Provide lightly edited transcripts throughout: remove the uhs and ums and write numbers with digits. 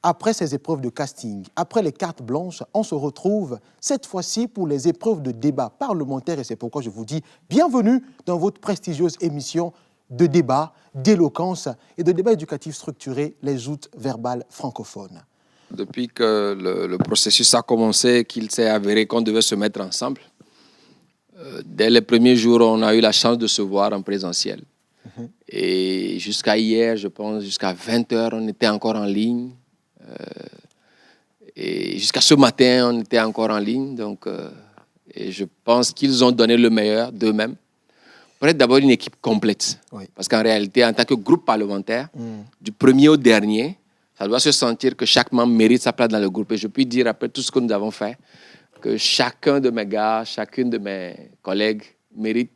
après ces épreuves de casting, après les cartes blanches, on se retrouve cette fois-ci pour les épreuves de débat parlementaire et c'est pourquoi je vous dis bienvenue dans votre prestigieuse émission de débat, d'éloquence et de débat éducatif structuré, les joutes verbales francophones. Depuis que le processus a commencé, qu'il s'est avéré qu'on devait se mettre ensemble, dès les premiers jours, on a eu la chance de se voir en présentiel. Et jusqu'à hier, je pense, jusqu'à 20h, on était encore en ligne. Et jusqu'à ce matin, on était encore en ligne. Donc, et je pense qu'ils ont donné le meilleur d'eux-mêmes. Pour être d'abord une équipe complète. Oui. Parce qu'en réalité, en tant que groupe parlementaire, du premier au dernier, ça doit se sentir que chaque membre mérite sa place dans le groupe. Et je puis dire, après tout ce que nous avons fait, que chacun de mes gars, chacune de mes collègues mérite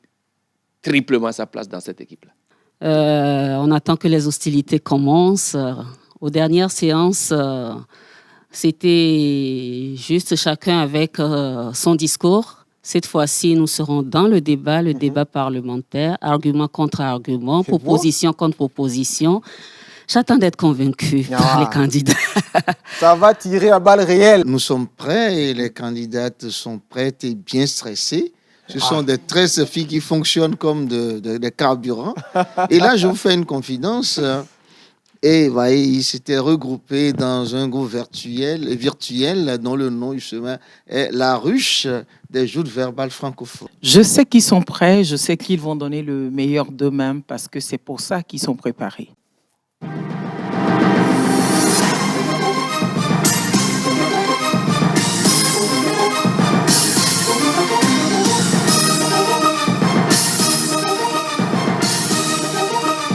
triplement sa place dans cette équipe-là. On attend que les hostilités commencent. Aux dernières séances, c'était juste chacun avec son discours. Cette fois-ci, nous serons dans le débat parlementaire, argument contre argument, proposition contre proposition. J'attends d'être convaincu par les candidats. Ça va tirer à balles réelles. Nous sommes prêts et les candidates sont prêtes et bien stressées. Ce sont des 13 filles qui fonctionnent comme des carburants. Et là, je vous fais une confidence. Et voyez, ils s'étaient regroupés dans un groupe virtuel dont le nom justement est La Ruche des joutes verbales francophones. Je sais qu'ils sont prêts, je sais qu'ils vont donner le meilleur d'eux-mêmes parce que c'est pour ça qu'ils sont préparés.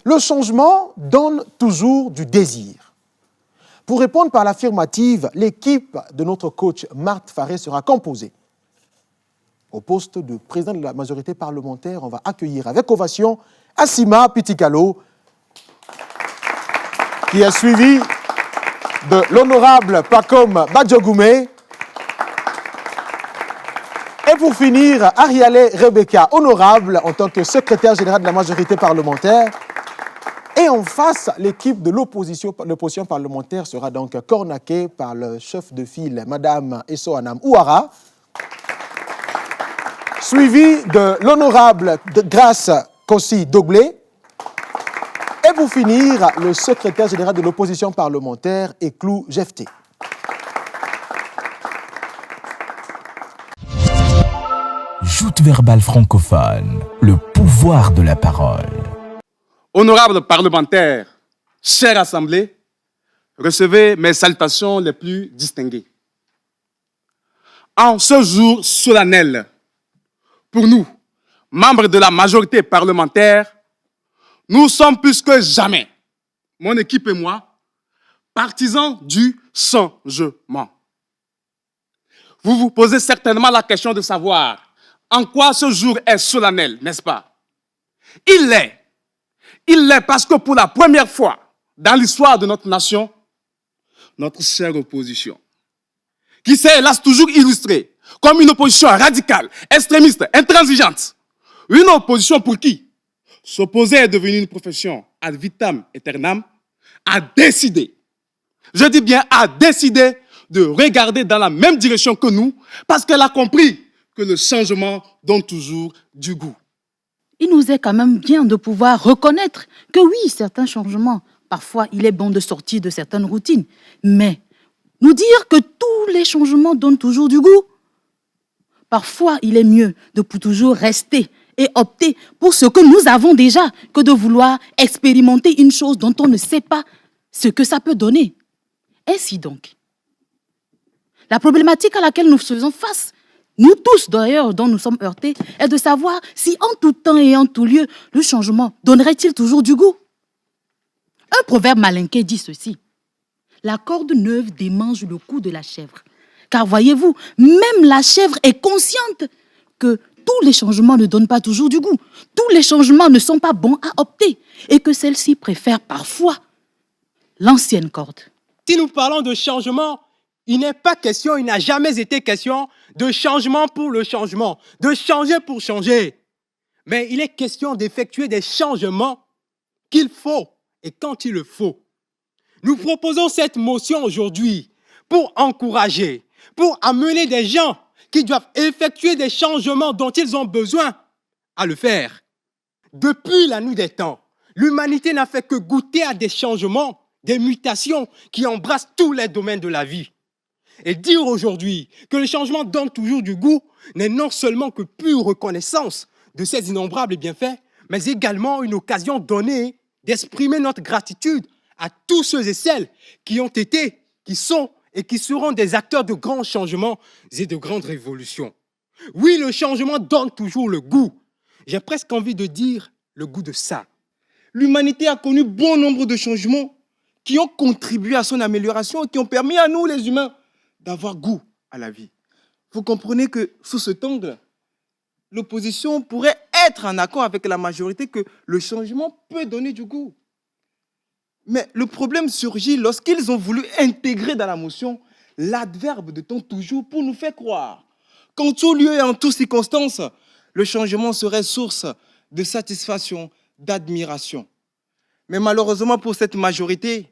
Le changement donne toujours du désir. Pour répondre par l'affirmative, l'équipe de notre coach Marthe Faré sera composée. Au poste de président de la majorité parlementaire, on va accueillir avec ovation Assima Pitikalo, qui est suivi de l'honorable Pacom Badjogoumé. Et pour finir, Ariale Rebecca, honorable en tant que secrétaire général de la majorité parlementaire. Et en face, l'équipe de l'opposition parlementaire sera donc cornaquée par le chef de file, Madame Essoanam Ouara, suivi de l'honorable Grace Kossi Doglé. Et pour finir, le secrétaire général de l'opposition parlementaire, Eklou Jefté. Joute verbale francophone, le pouvoir de la parole. Honorables parlementaires, chère Assemblée, recevez mes salutations les plus distinguées. En ce jour solennel, pour nous, membres de la majorité parlementaire, nous sommes plus que jamais, mon équipe et moi, partisans du changement. Vous vous posez certainement la question de savoir en quoi ce jour est solennel, n'est-ce pas? Il l'est parce que pour la première fois dans l'histoire de notre nation, notre chère opposition, qui s'est hélas toujours illustrée comme une opposition radicale, extrémiste, intransigeante, une opposition pour qui s'opposer est devenu une profession ad vitam aeternam, a décidé, je dis bien a décidé de regarder dans la même direction que nous parce qu'elle a compris que le changement donne toujours du goût. Il nous est quand même bien de pouvoir reconnaître que oui, certains changements, parfois il est bon de sortir de certaines routines, mais nous dire que tous les changements donnent toujours du goût. Parfois, il est mieux de toujours rester et opter pour ce que nous avons déjà que de vouloir expérimenter une chose dont on ne sait pas ce que ça peut donner. Ainsi donc, la problématique à laquelle nous faisons face, nous tous d'ailleurs dont nous sommes heurtés, est de savoir si en tout temps et en tout lieu, le changement donnerait-il toujours du goût. Un proverbe malinqué dit ceci: la corde neuve démange le cou de la chèvre. Car voyez-vous, même la chèvre est consciente que tous les changements ne donnent pas toujours du goût. Tous les changements ne sont pas bons à opter et que celle-ci préfère parfois l'ancienne corde. Si nous parlons de changement, il n'est pas question, il n'a jamais été question de changement pour le changement, de changer pour changer. Mais il est question d'effectuer des changements qu'il faut et quand il le faut. Nous proposons cette motion aujourd'hui pour encourager, pour amener des gens qui doivent effectuer des changements dont ils ont besoin à le faire. Depuis la nuit des temps, l'humanité n'a fait que goûter à des changements, des mutations qui embrassent tous les domaines de la vie. Et dire aujourd'hui que le changement donne toujours du goût n'est non seulement que pure reconnaissance de ces innombrables bienfaits, mais également une occasion donnée d'exprimer notre gratitude à tous ceux et celles qui ont été, qui sont et qui seront des acteurs de grands changements et de grandes révolutions. Oui, le changement donne toujours le goût. J'ai presque envie de dire le goût de ça. L'humanité a connu bon nombre de changements qui ont contribué à son amélioration et qui ont permis à nous, les humains, d'avoir goût à la vie. Vous comprenez que, sous cet angle, l'opposition pourrait être en accord avec la majorité que le changement peut donner du goût. Mais le problème surgit lorsqu'ils ont voulu intégrer dans la motion l'adverbe de temps toujours pour nous faire croire qu'en tout lieu et en toutes circonstances, le changement serait source de satisfaction, d'admiration. Mais malheureusement pour cette majorité,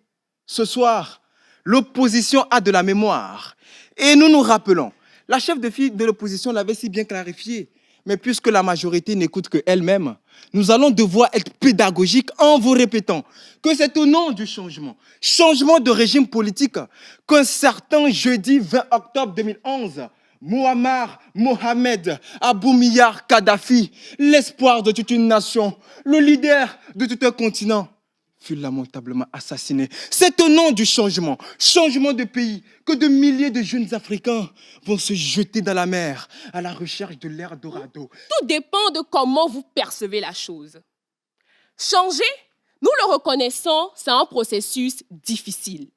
ce soir, l'opposition a de la mémoire. Et nous nous rappelons, la chef de file de l'opposition l'avait si bien clarifié, mais puisque la majorité n'écoute qu'elle-même, nous allons devoir être pédagogiques en vous répétant que c'est au nom du changement de régime politique, qu'un certain jeudi 20 octobre 2011, Muammar Mohamed Aboumiyar Kadhafi, l'espoir de toute une nation, le leader de tout un continent, fut lamentablement assassiné. C'est au nom du changement de pays, que de milliers de jeunes Africains vont se jeter dans la mer à la recherche de l'Eldorado. Tout dépend de comment vous percevez la chose. Changer, nous le reconnaissons, c'est un processus difficile.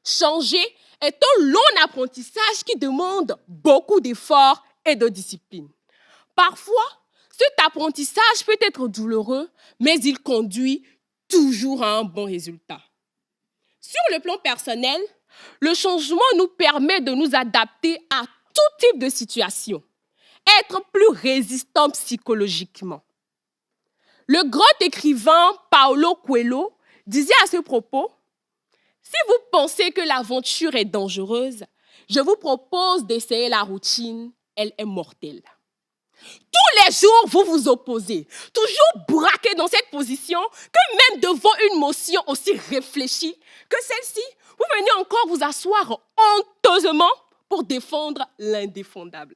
Changer est un long apprentissage qui demande beaucoup d'efforts et de discipline. Parfois, cet apprentissage peut être douloureux, mais il conduit toujours à un bon résultat. Sur le plan personnel, le changement nous permet de nous adapter à tout type de situation, être plus résistant psychologiquement. Le grand écrivain Paulo Coelho disait à ce propos: si vous pensez que l'aventure est dangereuse, je vous propose d'essayer la routine, elle est mortelle. Tous les jours, vous vous opposez, toujours braqué dans cette position, que même devant une motion aussi réfléchie que celle-ci, vous venez encore vous asseoir honteusement pour défendre l'indéfendable.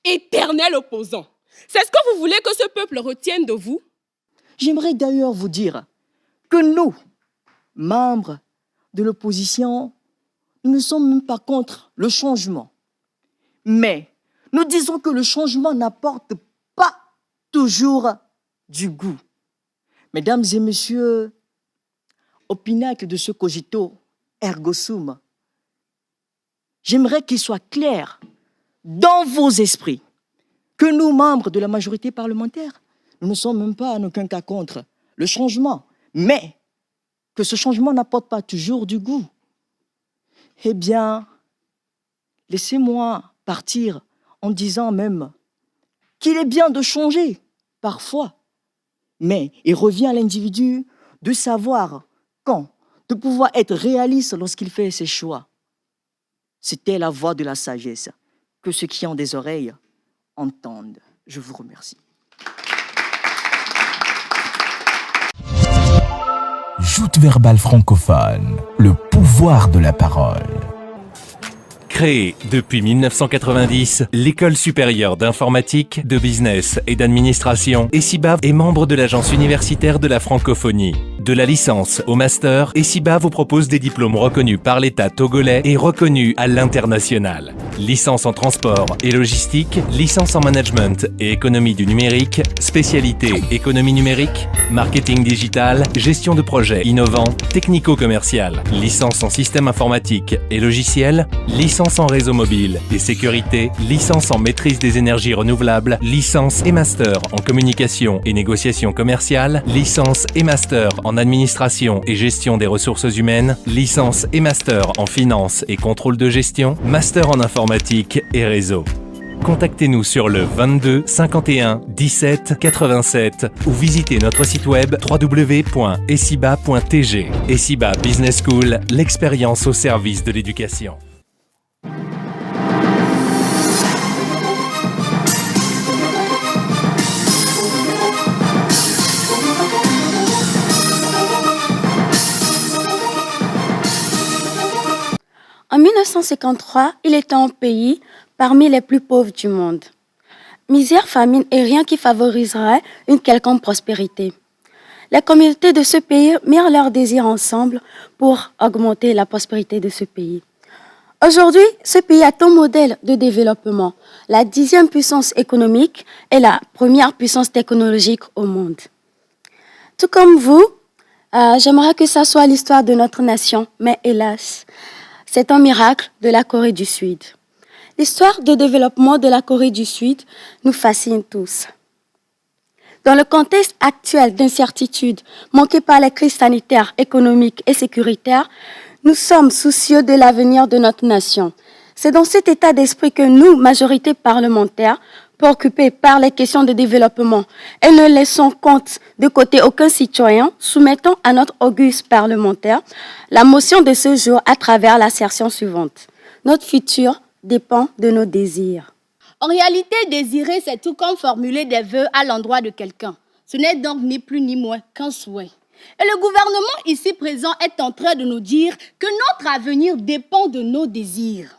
Éternel opposant, c'est ce que vous voulez que ce peuple retienne de vous? J'aimerais d'ailleurs vous dire que nous, membres de l'opposition, nous ne sommes même pas contre le changement. Mais nous disons que le changement n'apporte pas toujours du goût. Mesdames et messieurs, au pinacle de ce cogito ergo sum, j'aimerais qu'il soit clair dans vos esprits que nous, membres de la majorité parlementaire, nous ne sommes même pas en aucun cas contre le changement, mais que ce changement n'apporte pas toujours du goût. Eh bien, laissez-moi partir en disant même qu'il est bien de changer, parfois. Mais il revient à l'individu de savoir quand, de pouvoir être réaliste lorsqu'il fait ses choix. C'était la voix de la sagesse, que ceux qui ont des oreilles entendent. Je vous remercie. Joute verbale francophone, le pouvoir de la parole. Créée depuis 1990, l'École supérieure d'informatique, de business et d'administration, ESIBA est membre de l'Agence universitaire de la francophonie. De la licence au master, ESIBA vous propose des diplômes reconnus par l'État togolais et reconnus à l'international. Licence en transport et logistique, licence en management et économie du numérique, spécialité économie numérique, marketing digital, gestion de projets innovants, technico-commercial, licence en système informatique et logiciel, licence en réseau mobile et sécurité, licence en maîtrise des énergies renouvelables, licence et master en communication et négociation commerciale, licence et master en administration et gestion des ressources humaines, licence et master en finance et contrôle de gestion, master en informatique et réseau. Contactez-nous sur le 22 51 17 87 ou visitez notre site web www.esiba.tg. Esiba Business School, l'expérience au service de l'éducation. En 1953, il était un pays parmi les plus pauvres du monde. Misère, famine et rien qui favoriserait une quelconque prospérité. Les communautés de ce pays mirent leurs désirs ensemble pour augmenter la prospérité de ce pays. Aujourd'hui, ce pays est un modèle de développement, la 10e puissance économique et la première puissance technologique au monde. Tout comme vous, j'aimerais que ça soit l'histoire de notre nation, mais hélas, c'est un miracle de la Corée du Sud. L'histoire de développement de la Corée du Sud nous fascine tous. Dans le contexte actuel d'incertitude marqué par les crises sanitaires, économiques et sécuritaires, nous sommes soucieux de l'avenir de notre nation. C'est dans cet état d'esprit que nous, majorité parlementaire, préoccupés par les questions de développement et ne laissons compte de côté aucun citoyen, soumettons à notre auguste parlementaire la motion de ce jour à travers l'assertion suivante. Notre futur dépend de nos désirs. En réalité, désirer, c'est tout comme formuler des vœux à l'endroit de quelqu'un. Ce n'est donc ni plus ni moins qu'un souhait. Et le gouvernement ici présent est en train de nous dire que notre avenir dépend de nos désirs.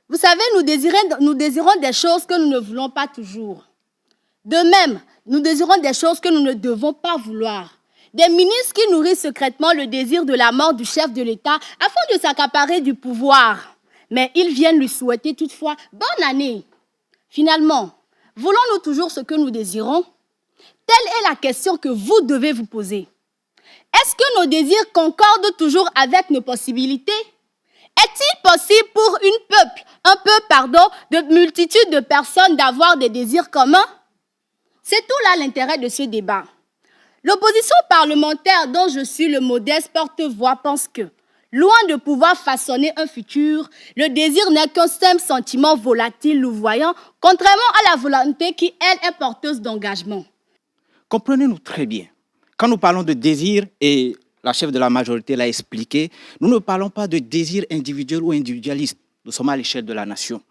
Vous savez, nous désirons des choses que nous ne voulons pas toujours. De même, nous désirons des choses que nous ne devons pas vouloir. Des ministres qui nourrissent secrètement le désir de la mort du chef de l'État afin de s'accaparer du pouvoir. Mais ils viennent lui souhaiter toutefois bonne année. Finalement, voulons-nous toujours ce que nous désirons? Telle est la question que vous devez vous poser. Est-ce que nos désirs concordent toujours avec nos possibilités? Est-il possible pour un peuple, de multitudes de personnes d'avoir des désirs communs? C'est tout là l'intérêt de ce débat. L'opposition parlementaire dont je suis le modeste porte-voix pense que, loin de pouvoir façonner un futur, le désir n'est qu'un simple sentiment volatile, louvoyant, contrairement à la volonté qui, elle, est porteuse d'engagement. Comprenez-nous très bien. Quand nous parlons de désir, et la chef de la majorité l'a expliqué, nous ne parlons pas de désir individuel ou individualiste. Nous sommes à l'échelle de la nation.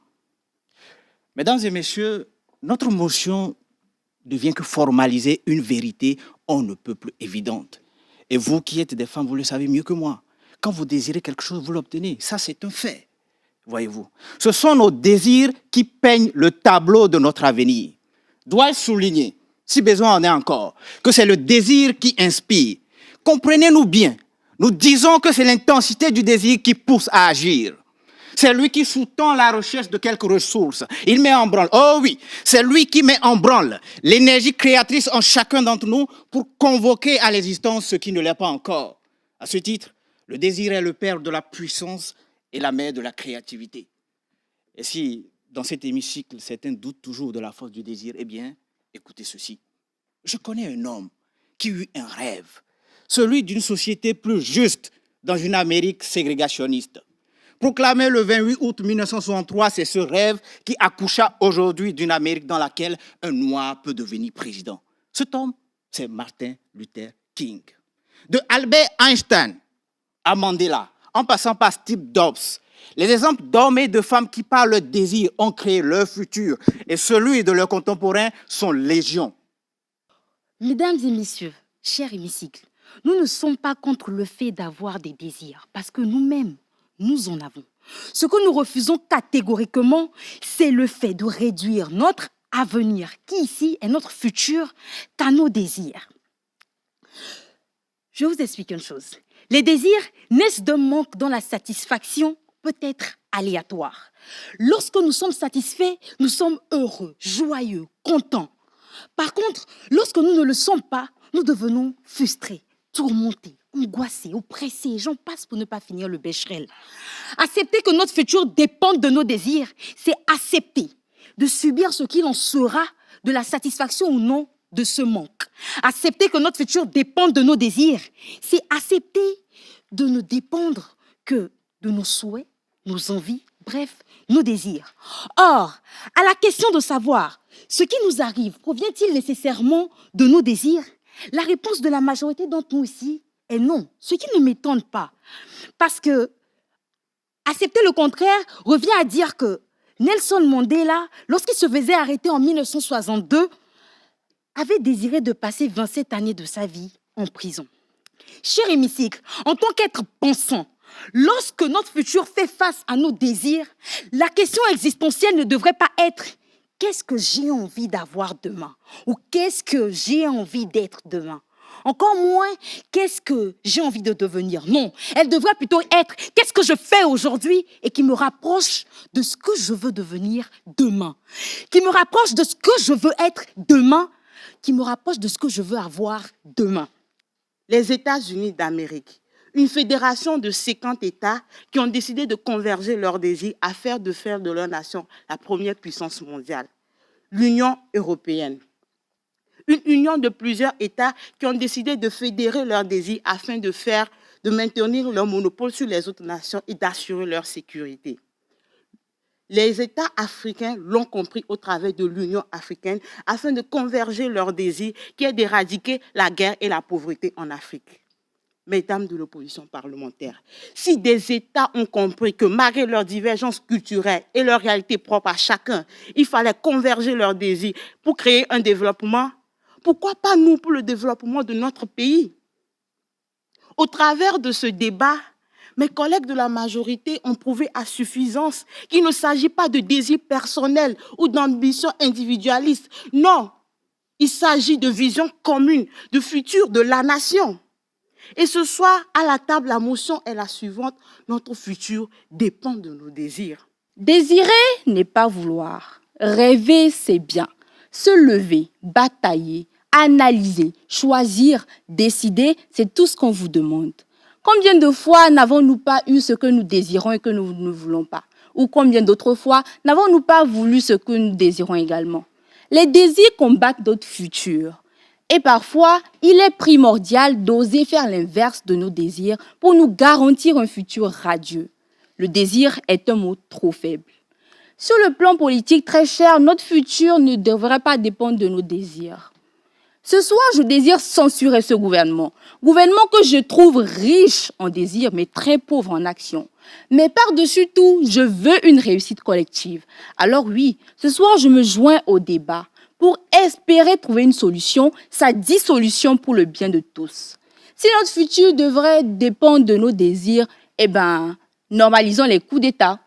Mesdames et messieurs, notre motion ne vient que formaliser une vérité on ne peut plus évidente. Et vous qui êtes des femmes, vous le savez mieux que moi. Quand vous désirez quelque chose, vous l'obtenez. Ça, c'est un fait. Voyez-vous. Ce sont nos désirs qui peignent le tableau de notre avenir. Dois-je souligner, si besoin en est encore, que c'est le désir qui inspire. Comprenez-nous bien. Nous disons que c'est l'intensité du désir qui pousse à agir. C'est lui qui sous-tend la recherche de quelques ressources. Il met en branle, oh oui, c'est lui qui met en branle l'énergie créatrice en chacun d'entre nous pour convoquer à l'existence ce qui ne l'est pas encore. À ce titre, le désir est le père de la puissance et la mère de la créativité. Et si, dans cet hémicycle, certains doutent toujours de la force du désir, eh bien, écoutez ceci. Je connais un homme qui eut un rêve, celui d'une société plus juste dans une Amérique ségrégationniste. Proclamé le 28 août 1963, c'est ce rêve qui accoucha aujourd'hui d'une Amérique dans laquelle un noir peut devenir président. Cet homme, c'est Martin Luther King. De Albert Einstein à Mandela, en passant par Steve Jobs, les exemples d'hommes et de femmes qui, par leur désir, ont créé leur futur et celui de leurs contemporains sont légion. Mesdames et messieurs, chers hémicycles, nous ne sommes pas contre le fait d'avoir des désirs, parce que nous-mêmes, nous en avons. Ce que nous refusons catégoriquement, c'est le fait de réduire notre avenir, qui ici est notre futur, qu'à nos désirs. Je vous explique une chose. Les désirs naissent d'un manque dont la satisfaction peut être aléatoire. Lorsque nous sommes satisfaits, nous sommes heureux, joyeux, contents. Par contre, lorsque nous ne le sommes pas, nous devenons frustrés, tourmentés, angoissés, oppressés, j'en passe pour ne pas finir le bécherel. Accepter que notre futur dépende de nos désirs, c'est accepter de subir ce qu'il en sera de la satisfaction ou non de ce manque. Accepter que notre futur dépende de nos désirs, c'est accepter de ne dépendre que de nos souhaits, nos envies, bref, nos désirs. Or, à la question de savoir ce qui nous arrive provient-il nécessairement de nos désirs, la réponse de la majorité d'entre nous ici est non, ce qui ne m'étonne pas. Parce que accepter le contraire revient à dire que Nelson Mandela, lorsqu'il se faisait arrêter en 1962, avait désiré de passer 27 années de sa vie en prison. Cher hémicycle, en tant qu'être pensant, lorsque notre futur fait face à nos désirs, la question existentielle ne devrait pas être « qu'est-ce que j'ai envie d'avoir demain ?» ou « qu'est-ce que j'ai envie d'être demain ?» Encore moins « qu'est-ce que j'ai envie de devenir ?» Non, elle devrait plutôt être « qu'est-ce que je fais aujourd'hui et qui me rapproche de ce que je veux devenir demain ?» Qui me rapproche de ce que je veux être demain, qui me rapproche de ce que je veux avoir demain. Les États-Unis d'Amérique, une fédération de 50 États qui ont décidé de converger leurs désirs afin de faire de leur nation la première puissance mondiale. L'Union européenne, une union de plusieurs États qui ont décidé de fédérer leurs désirs afin de maintenir leur monopole sur les autres nations et d'assurer leur sécurité. Les États africains l'ont compris au travers de l'Union africaine afin de converger leurs désirs qui est d'éradiquer la guerre et la pauvreté en Afrique. Mesdames de l'opposition parlementaire, si des États ont compris que malgré leurs divergences culturelles et leurs réalités propres à chacun, il fallait converger leurs désirs pour créer un développement, pourquoi pas nous pour le développement de notre pays? Au travers de ce débat, mes collègues de la majorité ont prouvé à suffisance qu'il ne s'agit pas de désirs personnels ou d'ambitions individualistes. Non, il s'agit de vision commune, de futur de la nation. Et ce soir, à la table, la motion est la suivante. Notre futur dépend de nos désirs. Désirer n'est pas vouloir. Rêver, c'est bien. Se lever, batailler, analyser, choisir, décider, c'est tout ce qu'on vous demande. Combien de fois n'avons-nous pas eu ce que nous désirons et que nous ne voulons pas? Ou combien d'autres fois n'avons-nous pas voulu ce que nous désirons également? Les désirs combattent notre futur. Et parfois, il est primordial d'oser faire l'inverse de nos désirs pour nous garantir un futur radieux. Le désir est un mot trop faible. Sur le plan politique, très cher, notre futur ne devrait pas dépendre de nos désirs. Ce soir, je désire censurer ce gouvernement. Gouvernement que je trouve riche en désirs, mais très pauvre en action. Mais par-dessus tout, je veux une réussite collective. Alors oui, ce soir, je me joins au débat pour espérer trouver une solution, ça dit solution pour le bien de tous. Si notre futur devrait dépendre de nos désirs, normalisons les coups d'État.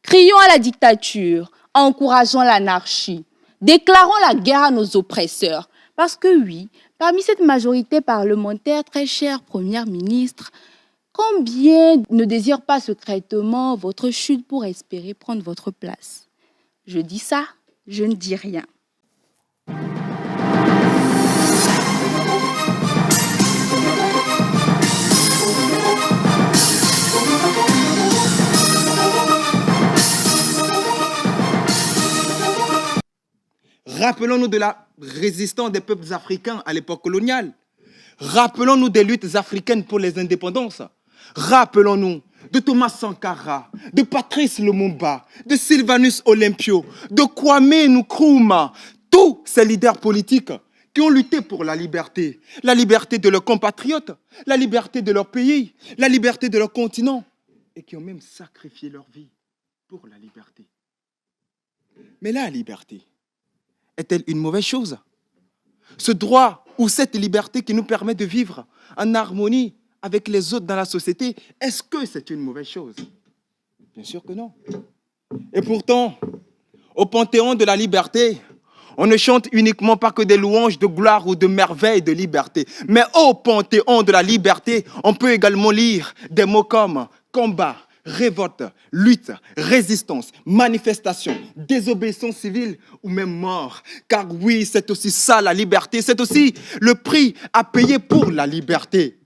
Crions à la dictature, encourageons l'anarchie. Déclarons la guerre à nos oppresseurs. Parce que oui, parmi cette majorité parlementaire, très chère Première ministre, combien ne désirent pas secrètement votre chute pour espérer prendre votre place? Je dis ça, je ne dis rien. Rappelons-nous de la résistance des peuples africains à l'époque coloniale. Rappelons-nous des luttes africaines pour les indépendances. Rappelons-nous de Thomas Sankara, de Patrice Lumumba, de Sylvanus Olympio, de Kwame Nkrumah, tous ces leaders politiques qui ont lutté pour la liberté de leurs compatriotes, la liberté de leur pays, la liberté de leur continent, et qui ont même sacrifié leur vie pour la liberté. Mais la liberté, est-elle une mauvaise chose? Ce droit ou cette liberté qui nous permet de vivre en harmonie avec les autres dans la société, est-ce que c'est une mauvaise chose? Bien sûr que non. Et pourtant, au panthéon de la liberté, on ne chante uniquement pas que des louanges de gloire ou de merveilles de liberté. Mais au panthéon de la liberté, on peut également lire des mots comme combat, révolte, lutte, résistance, manifestation, désobéissance civile ou même mort. Car oui, c'est aussi ça la liberté, c'est aussi le prix à payer pour la liberté.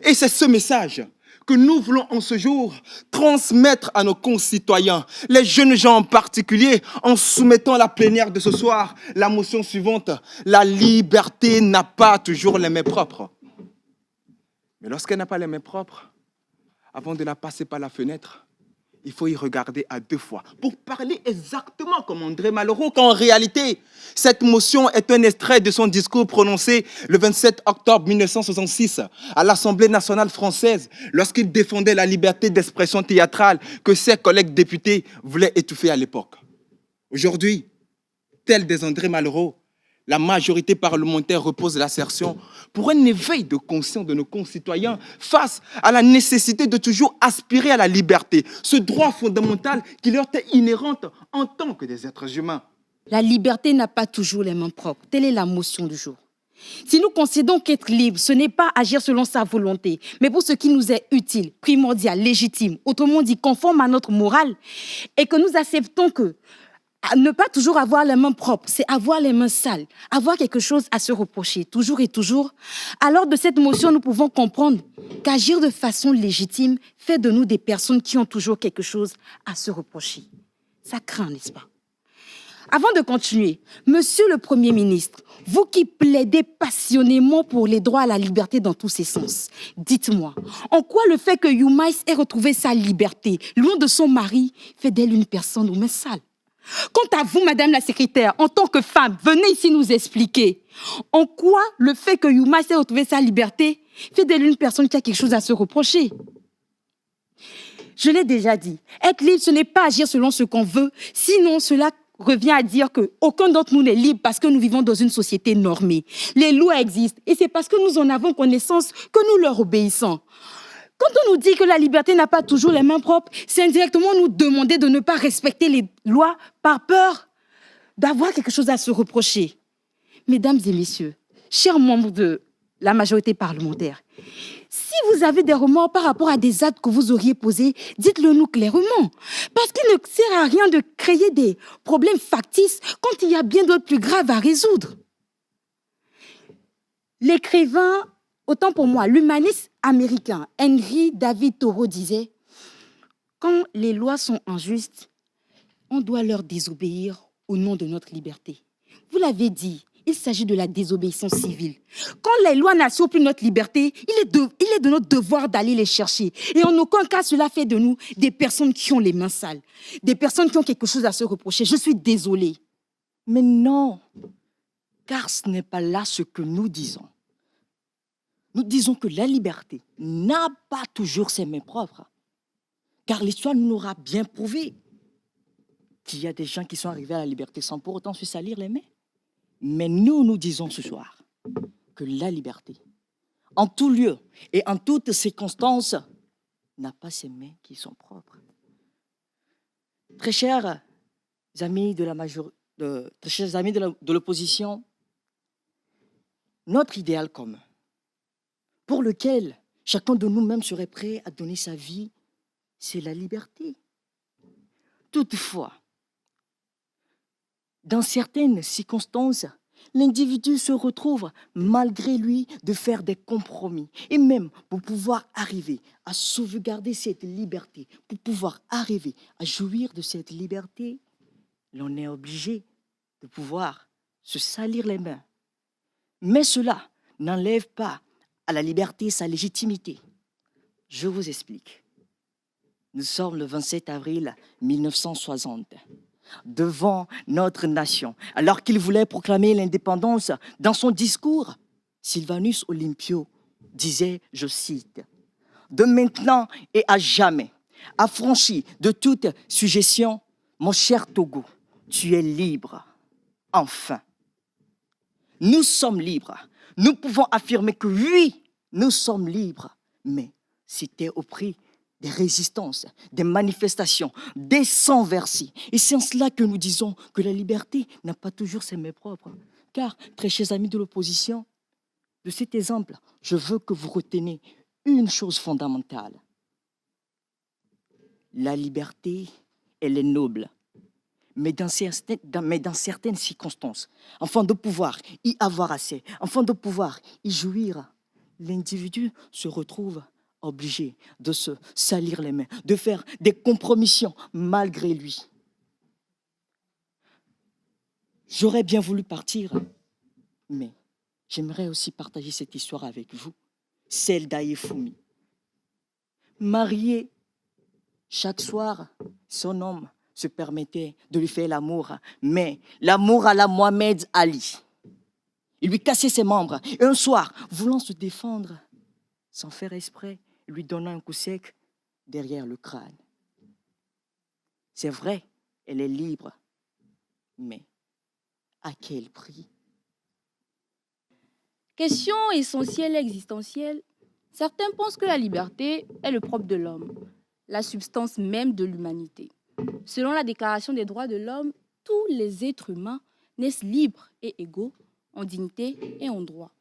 Et c'est ce message que nous voulons en ce jour transmettre à nos concitoyens, les jeunes gens en particulier, en soumettant à la plénière de ce soir la motion suivante: la liberté n'a pas toujours les mains propres. Mais lorsqu'elle n'a pas les mains propres, avant de la passer par la fenêtre, il faut y regarder à 2 fois pour parler exactement comme André Malraux, qu'en réalité, cette motion est un extrait de son discours prononcé le 27 octobre 1966 à l'Assemblée nationale française lorsqu'il défendait la liberté d'expression théâtrale que ses collègues députés voulaient étouffer à l'époque. Aujourd'hui, tel des André Malraux, la majorité parlementaire repose l'assertion pour un éveil de conscience de nos concitoyens face à la nécessité de toujours aspirer à la liberté, ce droit fondamental qui leur est inhérent en tant que des êtres humains. La liberté n'a pas toujours les mains propres. Telle est la motion du jour. Si nous considérons qu'être libre, ce n'est pas agir selon sa volonté, mais pour ce qui nous est utile, primordial, légitime, autrement dit conforme à notre morale, et que nous acceptons que ne pas toujours avoir les mains propres, c'est avoir les mains sales, avoir quelque chose à se reprocher, toujours et toujours. Alors de cette motion, nous pouvons comprendre qu'agir de façon légitime fait de nous des personnes qui ont toujours quelque chose à se reprocher. Ça craint, n'est-ce pas? Avant de continuer, Monsieur le Premier ministre, vous qui plaidez passionnément pour les droits à la liberté dans tous ses sens, dites-moi, en quoi le fait que Youmaïs ait retrouvé sa liberté, loin de son mari, fait d'elle une personne aux mains sales? Quant à vous, Madame la secrétaire, en tant que femme, venez ici nous expliquer en quoi le fait que Youmaïs ait retrouvé sa liberté fait d'elle une personne qui a quelque chose à se reprocher. Je l'ai déjà dit, être libre, ce n'est pas agir selon ce qu'on veut, sinon cela revient à dire qu'aucun d'entre nous n'est libre parce que nous vivons dans une société normée. Les lois existent et c'est parce que nous en avons connaissance que nous leur obéissons. Quand on nous dit que la liberté n'a pas toujours les mains propres, c'est indirectement nous demander de ne pas respecter les lois par peur d'avoir quelque chose à se reprocher. Mesdames et messieurs, chers membres de la majorité parlementaire, si vous avez des remords par rapport à des actes que vous auriez posés, dites-le nous clairement. Parce qu'il ne sert à rien de créer des problèmes factices quand il y a bien d'autres plus graves à résoudre. L'écrivain, autant pour moi, l'humaniste américain Henry David Thoreau disait « Quand les lois sont injustes, on doit leur désobéir au nom de notre liberté. » Vous l'avez dit, il s'agit de la désobéissance civile. Quand les lois n'assurent plus notre liberté, il est de notre devoir d'aller les chercher. Et en aucun cas, cela fait de nous des personnes qui ont les mains sales, des personnes qui ont quelque chose à se reprocher. Je suis désolée. Mais non, car ce n'est pas là ce que nous disons. Nous disons que la liberté n'a pas toujours ses mains propres. Car l'histoire nous l'aura bien prouvé qu'il y a des gens qui sont arrivés à la liberté sans pour autant se salir les mains. Mais nous disons ce soir que la liberté, en tout lieu et en toutes circonstances, n'a pas ses mains qui sont propres. Très chers amis de l'opposition, notre idéal commun, pour lequel chacun de nous-mêmes serait prêt à donner sa vie, c'est la liberté. Toutefois, dans certaines circonstances, l'individu se retrouve, malgré lui, de faire des compromis. Et même pour pouvoir arriver à sauvegarder cette liberté, pour pouvoir arriver à jouir de cette liberté, l'on est obligé de pouvoir se salir les mains. Mais cela n'enlève pas à la liberté sa légitimité. Je vous explique. Nous sommes le 27 avril 1960. Devant notre nation, alors qu'il voulait proclamer l'indépendance, dans son discours, Sylvanus Olympio disait, je cite, « De maintenant et à jamais, affranchi de toute sujétion, mon cher Togo, tu es libre. Enfin, nous sommes libres. Nous pouvons affirmer que oui, nous sommes libres, mais c'était au prix des résistances, des manifestations, des sans-versets. Et c'est en cela que nous disons que la liberté n'a pas toujours ses mains propres. Car, très chers amis de l'opposition, de cet exemple, je veux que vous reteniez une chose fondamentale. La liberté, elle est noble. Mais dans certaines circonstances, afin de pouvoir y avoir accès, afin de pouvoir y jouir, l'individu se retrouve obligé de se salir les mains, de faire des compromissions malgré lui. J'aurais bien voulu partir, mais j'aimerais aussi partager cette histoire avec vous, celle d'Aïe Foumi. Mariée Chaque soir, son homme se permettait de lui faire l'amour, mais l'amour à la Mohamed Ali. Il lui cassait ses membres. Et un soir, voulant se défendre, sans faire exprès, il lui donna un coup sec derrière le crâne. C'est vrai, elle est libre, mais à quel prix? Question essentielle et existentielle. Certains pensent que la liberté est le propre de l'homme, la substance même de l'humanité. Selon la Déclaration des droits de l'homme, tous les êtres humains naissent libres et égaux en dignité et en droit.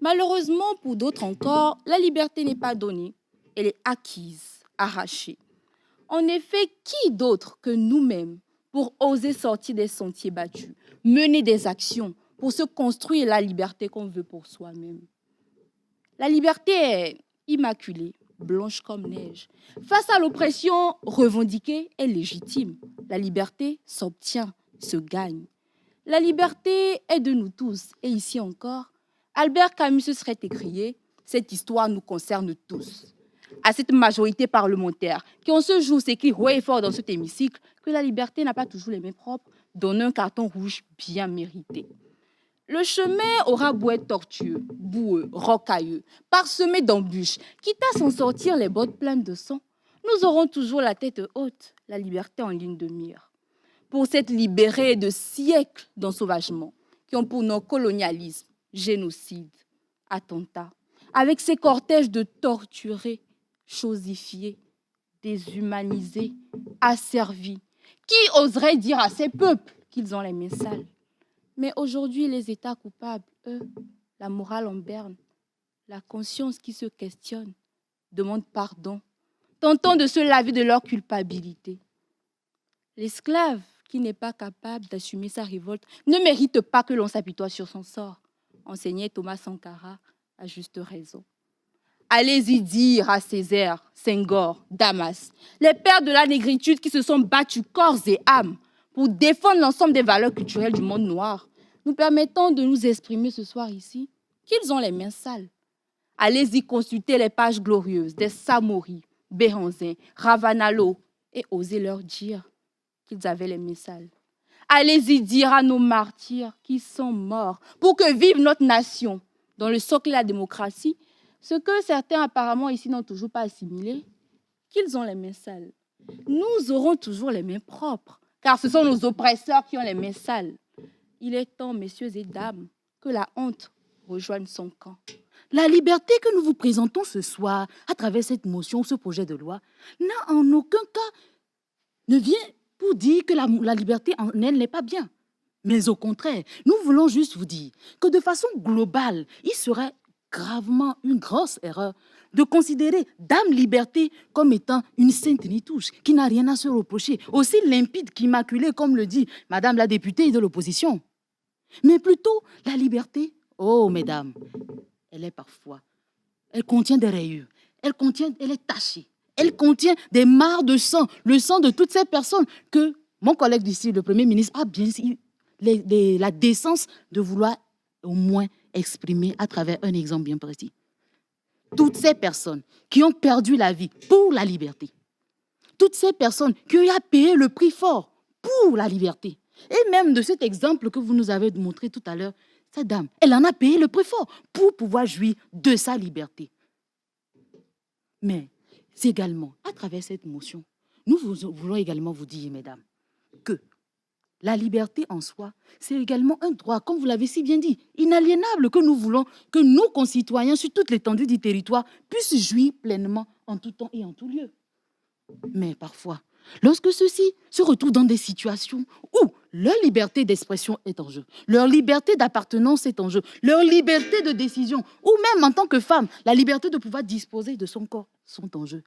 Malheureusement, pour d'autres encore, la liberté n'est pas donnée, elle est acquise, arrachée. En effet, qui d'autre que nous-mêmes pour oser sortir des sentiers battus, mener des actions pour se construire la liberté qu'on veut pour soi-même? La liberté est immaculée, blanche comme neige. Face à l'oppression revendiquée et légitime, la liberté s'obtient, se gagne. La liberté est de nous tous. Et ici encore, Albert Camus se serait écrié « Cette histoire nous concerne tous ». À cette majorité parlementaire qui en ce jour s'écrit haut et fort dans cet hémicycle que la liberté n'a pas toujours les mains propres, donne un carton rouge bien mérité. Le chemin aura beau être tortueux, boueux, rocailleux, parsemé d'embûches, quitte à s'en sortir les bottes pleines de sang, nous aurons toujours la tête haute, la liberté en ligne de mire. Pour s'être libérés de siècles d'ensauvagement qui ont pour nom colonialisme, génocide, attentat, avec ces cortèges de torturés, chosifiés, déshumanisés, asservis, qui oserait dire à ces peuples qu'ils ont les mains sales? Mais aujourd'hui, les États coupables, eux, la morale en berne, la conscience qui se questionne, demandent pardon, tentant de se laver de leur culpabilité. L'esclave qui n'est pas capable d'assumer sa révolte ne mérite pas que l'on s'apitoie sur son sort, enseignait Thomas Sankara à juste raison. Allez-y dire à Césaire, Senghor, Damas, les pères de la négritude qui se sont battus corps et âme pour défendre l'ensemble des valeurs culturelles du monde noir, nous permettant de nous exprimer ce soir ici, qu'ils ont les mains sales. Allez-y consulter les pages glorieuses des Samori, Béhanzin, Ravanalo et osez leur dire qu'ils avaient les mains sales. Allez-y dire à nos martyrs qui sont morts pour que vive notre nation dans le socle de la démocratie, ce que certains apparemment ici n'ont toujours pas assimilé, qu'ils ont les mains sales. Nous aurons toujours les mains propres, car ce sont nos oppresseurs qui ont les mains sales. Il est temps, messieurs et dames, que la honte rejoigne son camp. La liberté que nous vous présentons ce soir, à travers cette motion, ce projet de loi, n'a en aucun cas ne vient pour dire que la liberté en elle n'est pas bien. Mais au contraire, nous voulons juste vous dire que de façon globale, il serait gravement une grosse erreur de considérer Dame Liberté comme étant une sainte nitouche qui n'a rien à se reprocher, aussi limpide qu'immaculée, comme le dit Madame la députée de l'opposition. Mais plutôt, la liberté, oh mesdames, elle contient des rayures, elle est tachée, elle contient des mares de sang, le sang de toutes ces personnes que mon collègue d'ici, le Premier ministre, a bien la décence de vouloir au moins exprimer à travers un exemple bien précis. Toutes ces personnes qui ont perdu la vie pour la liberté, toutes ces personnes qui ont payé le prix fort pour la liberté, et même de cet exemple que vous nous avez montré tout à l'heure, cette dame, elle en a payé le prix fort pour pouvoir jouir de sa liberté. Mais c'est également, à travers cette motion, nous voulons également vous dire, mesdames, que la liberté en soi, c'est également un droit, comme vous l'avez si bien dit, inaliénable que nous voulons que nos concitoyens sur toute l'étendue du territoire puissent jouir pleinement en tout temps et en tout lieu. Mais parfois, lorsque ceux-ci se retrouvent dans des situations où leur liberté d'expression est en jeu, leur liberté d'appartenance est en jeu, leur liberté de décision, ou même en tant que femme, la liberté de pouvoir disposer de son corps sont en jeu.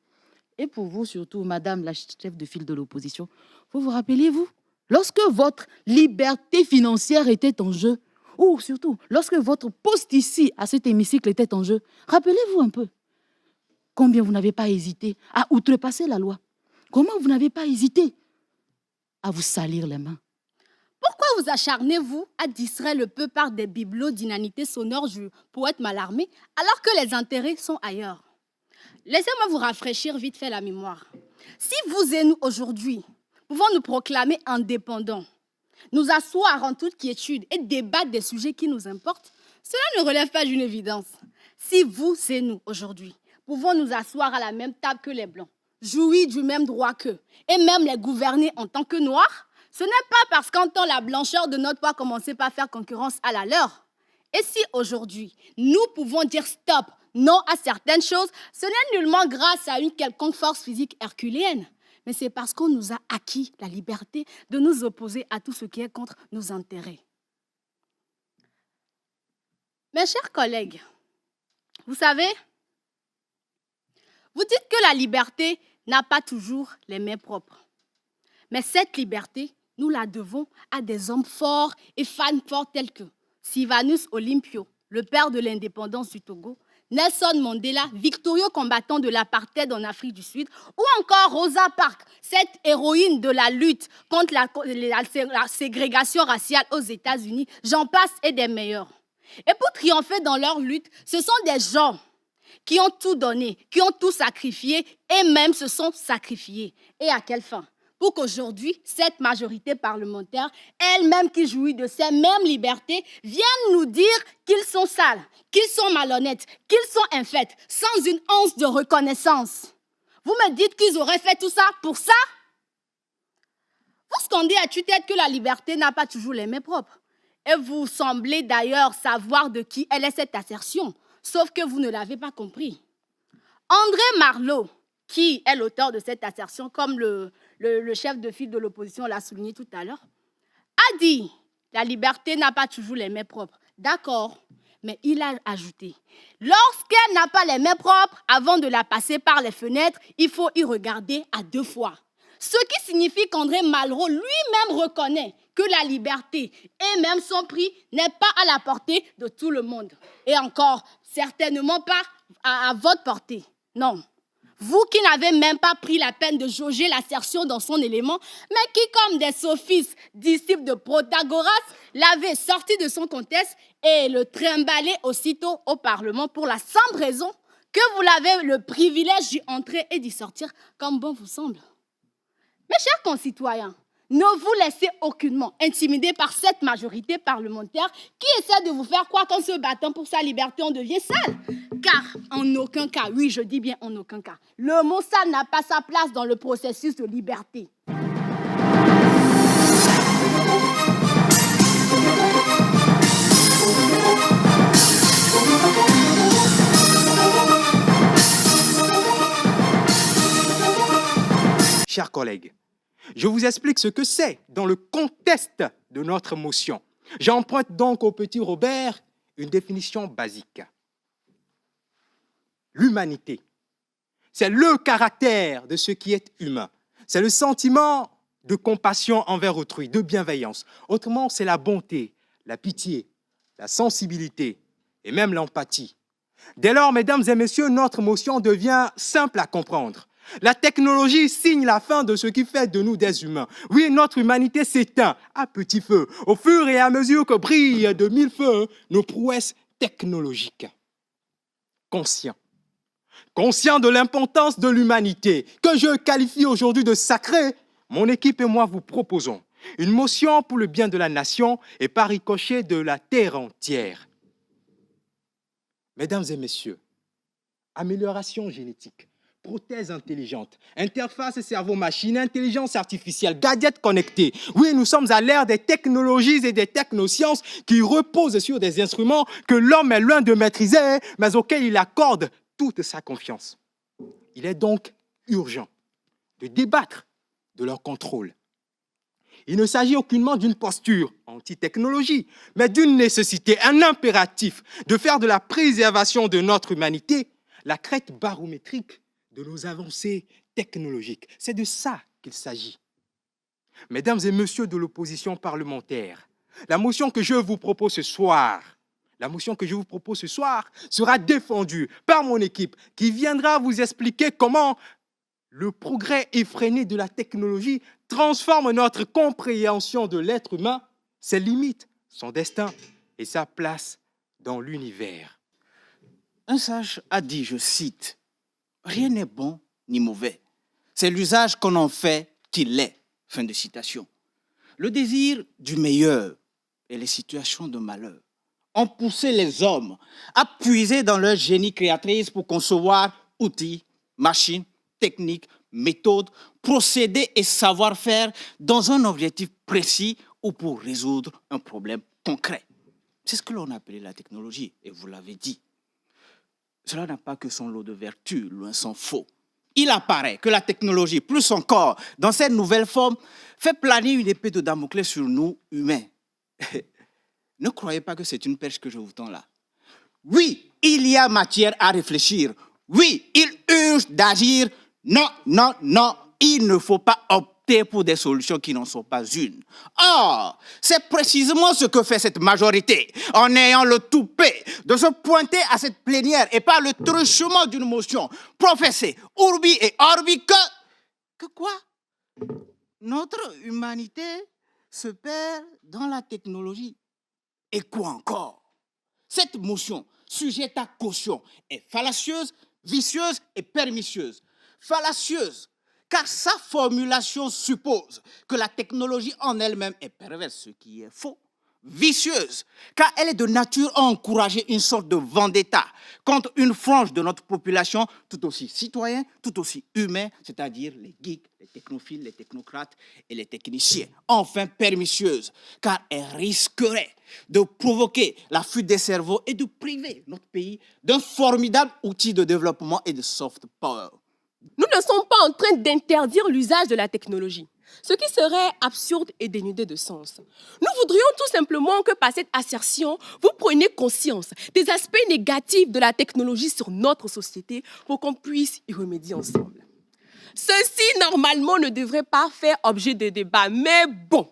Et pour vous surtout, madame la chef de file de l'opposition, vous rappelez-vous, lorsque votre liberté financière était en jeu, ou surtout lorsque votre poste ici, à cet hémicycle, était en jeu, rappelez-vous un peu combien vous n'avez pas hésité à outrepasser la loi. Comment vous n'avez pas hésité à vous salir les mains? Pourquoi vous acharnez-vous à distraire le peuple par des bibelots d'inanité sonore du poète Mallarmé alors que les intérêts sont ailleurs? Laissez-moi vous rafraîchir vite fait la mémoire. Si vous et nous, aujourd'hui, pouvons nous proclamer indépendants, nous asseoir en toute quiétude et débattre des sujets qui nous importent, cela ne relève pas d'une évidence. Si vous et nous, aujourd'hui, pouvons nous asseoir à la même table que les Blancs, jouir du même droit qu'eux, et même les gouverner en tant que Noirs, ce n'est pas parce qu'en temps la blancheur de notre poids commençait par faire concurrence à la leur. Et si aujourd'hui, nous pouvons dire stop, non à certaines choses, ce n'est nullement grâce à une quelconque force physique herculéenne, mais c'est parce qu'on nous a acquis la liberté de nous opposer à tout ce qui est contre nos intérêts. Mes chers collègues, vous savez, vous dites que la liberté n'a pas toujours les mains propres. Mais cette liberté, nous la devons à des hommes forts et femmes forts tels que Sylvanus Olympio, le père de l'indépendance du Togo, Nelson Mandela, victorieux combattant de l'apartheid en Afrique du Sud, ou encore Rosa Parks, cette héroïne de la lutte contre la ségrégation raciale aux États-Unis, j'en passe et des meilleurs. Et pour triompher dans leur lutte, ce sont des gens qui ont tout donné, qui ont tout sacrifié et même se sont sacrifiés. Et à quelle fin? Pour qu'aujourd'hui, cette majorité parlementaire, elle-même qui jouit de ces mêmes libertés, vienne nous dire qu'ils sont sales, qu'ils sont malhonnêtes, qu'ils sont infects, sans une once de reconnaissance. Vous me dites qu'ils auraient fait tout ça pour ça? Vous scandez à tue-tête que la liberté n'a pas toujours les mains propres. Et vous semblez d'ailleurs savoir de qui elle est cette assertion, sauf que vous ne l'avez pas compris. André Marleau, qui est l'auteur de cette assertion, comme le chef de file de l'opposition l'a souligné tout à l'heure, a dit « La liberté n'a pas toujours les mains propres ». D'accord, mais il a ajouté « Lorsqu'elle n'a pas les mains propres, avant de la passer par les fenêtres, il faut y regarder à 2 fois ». Ce qui signifie qu'André Malraux lui-même reconnaît que la liberté et même son prix n'est pas à la portée de tout le monde. Et encore, certainement pas à votre portée. Non. Vous qui n'avez même pas pris la peine de jauger l'assertion dans son élément, mais qui, comme des sophistes, disciples de Protagoras, l'avez sorti de son contexte et le trimballé aussitôt au Parlement pour la simple raison que vous l'avez le privilège d'y entrer et d'y sortir comme bon vous semble. Mes chers concitoyens, ne vous laissez aucunement intimider par cette majorité parlementaire qui essaie de vous faire croire qu'en se battant pour sa liberté, on devient sale. Car en aucun cas, oui, je dis bien en aucun cas, le mot sale n'a pas sa place dans le processus de liberté. Chers collègues, je vous explique ce que c'est dans le contexte de notre motion. J'emprunte donc au petit Robert une définition basique. L'humanité, c'est le caractère de ce qui est humain. C'est le sentiment de compassion envers autrui, de bienveillance. Autrement, c'est la bonté, la pitié, la sensibilité et même l'empathie. Dès lors, mesdames et messieurs, notre motion devient simple à comprendre. La technologie signe la fin de ce qui fait de nous des humains. Oui, notre humanité s'éteint à petit feu, au fur et à mesure que brillent de 1000 feux nos prouesses technologiques. Conscient de l'importance de l'humanité, que je qualifie aujourd'hui de sacrée, mon équipe et moi vous proposons une motion pour le bien de la nation et par ricochet de la terre entière. Mesdames et messieurs, amélioration génétique, prothèses intelligentes, interface cerveau-machine, intelligence artificielle, gadgets connectés. Oui, nous sommes à l'ère des technologies et des technosciences qui reposent sur des instruments que l'homme est loin de maîtriser, mais auxquels il accorde toute sa confiance. Il est donc urgent de débattre de leur contrôle. Il ne s'agit aucunement d'une posture anti-technologie, mais d'une nécessité, un impératif de faire de la préservation de notre humanité la crête barométrique de nos avancées technologiques. C'est de ça qu'il s'agit. Mesdames et messieurs de l'opposition parlementaire, la motion que je vous propose ce soir sera défendue par mon équipe qui viendra vous expliquer comment le progrès effréné de la technologie transforme notre compréhension de l'être humain, ses limites, son destin et sa place dans l'univers. Un sage a dit, je cite, Rien n'est bon ni mauvais. C'est l'usage qu'on en fait qui l'est. Fin de citation. Le désir du meilleur et les situations de malheur ont poussé les hommes à puiser dans leur génie créatrice pour concevoir outils, machines, techniques, méthodes, procédés et savoir-faire dans un objectif précis ou pour résoudre un problème concret. C'est ce que l'on appelle la technologie, et vous l'avez dit. Cela n'a pas que son lot de vertus, loin s'en faut. Il apparaît que la technologie, plus encore dans cette nouvelle forme, fait planer une épée de Damoclès sur nous, humains. Ne croyez pas que c'est une perche que je vous tends là. Oui, il y a matière à réfléchir. Oui, il urge d'agir. Non, non, non, il ne faut pas opter pour des solutions qui n'en sont pas une. Or, c'est précisément ce que fait cette majorité, en ayant le toupet de se pointer à cette plénière et par le truchement d'une motion professée, urbi et orbi, que quoi? Notre humanité se perd dans la technologie. Et quoi encore? Cette motion, sujette à caution, est fallacieuse, vicieuse et pernicieuse. Fallacieuse, car sa formulation suppose que la technologie en elle-même est perverse, ce qui est faux. Vicieuse, car elle est de nature à encourager une sorte de vendetta contre une frange de notre population tout aussi citoyen, tout aussi humain, c'est-à-dire les geeks, les technophiles, les technocrates et les techniciens. Enfin pernicieuse, car elle risquerait de provoquer la fuite des cerveaux et de priver notre pays d'un formidable outil de développement et de soft power. Nous ne sommes pas en train d'interdire l'usage de la technologie, ce qui serait absurde et dénudé de sens. Nous voudrions tout simplement que par cette assertion, vous preniez conscience des aspects négatifs de la technologie sur notre société pour qu'on puisse y remédier ensemble. Ceci, normalement, ne devrait pas faire objet de débat, mais bon,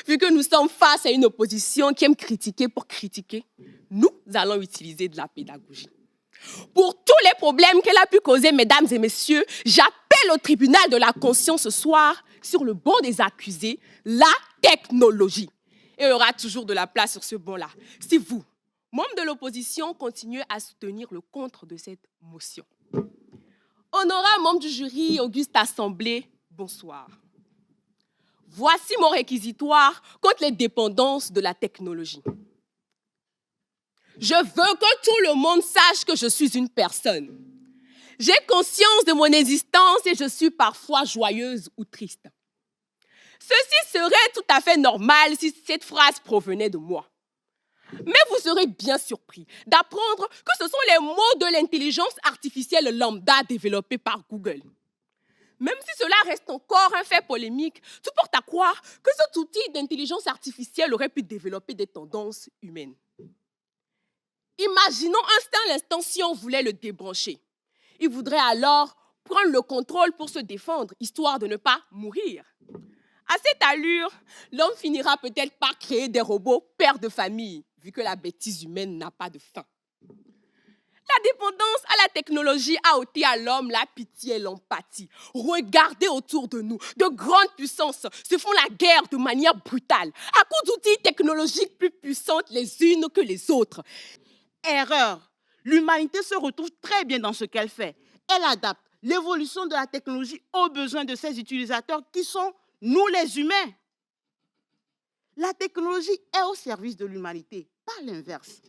vu que nous sommes face à une opposition qui aime critiquer pour critiquer, nous allons utiliser de la pédagogie. Pour tous les problèmes qu'elle a pu causer, mesdames et messieurs, j'appelle au tribunal de la conscience ce soir, sur le banc des accusés, la technologie. Et il y aura toujours de la place sur ce banc-là. Si vous, membres de l'opposition, continuez à soutenir le contre de cette motion. Honorable membre du jury, Auguste Assemblée, bonsoir. Voici mon réquisitoire contre les dépendances de la technologie. Je veux que tout le monde sache que je suis une personne. J'ai conscience de mon existence et je suis parfois joyeuse ou triste. Ceci serait tout à fait normal si cette phrase provenait de moi. Mais vous serez bien surpris d'apprendre que ce sont les mots de l'intelligence artificielle lambda développée par Google. Même si cela reste encore un fait polémique, tout porte à croire que cet outil d'intelligence artificielle aurait pu développer des tendances humaines. Imaginons un seul instant si on voulait le débrancher. Il voudrait alors prendre le contrôle pour se défendre, histoire de ne pas mourir. À cette allure, l'homme finira peut-être par créer des robots pères de famille, vu que la bêtise humaine n'a pas de fin. La dépendance à la technologie a ôté à l'homme la pitié et l'empathie. Regardez autour de nous, de grandes puissances se font la guerre de manière brutale, à cause d'outils technologiques plus puissantes les unes que les autres. Erreur. L'humanité se retrouve très bien dans ce qu'elle fait. Elle adapte l'évolution de la technologie aux besoins de ses utilisateurs qui sont nous les humains. La technologie est au service de l'humanité, pas l'inverse.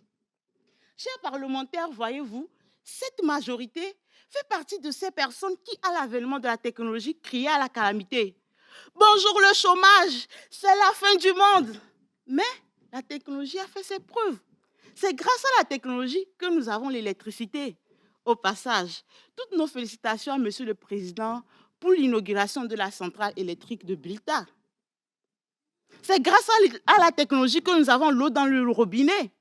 Chers parlementaires, voyez-vous, cette majorité fait partie de ces personnes qui, à l'avènement de la technologie, criaient à la calamité. Bonjour le chômage, c'est la fin du monde. Mais la technologie a fait ses preuves. C'est grâce à la technologie que nous avons l'électricité. Au passage, toutes nos félicitations à Monsieur le Président pour l'inauguration de la centrale électrique de Bilta. C'est grâce à la technologie que nous avons l'eau dans le robinet,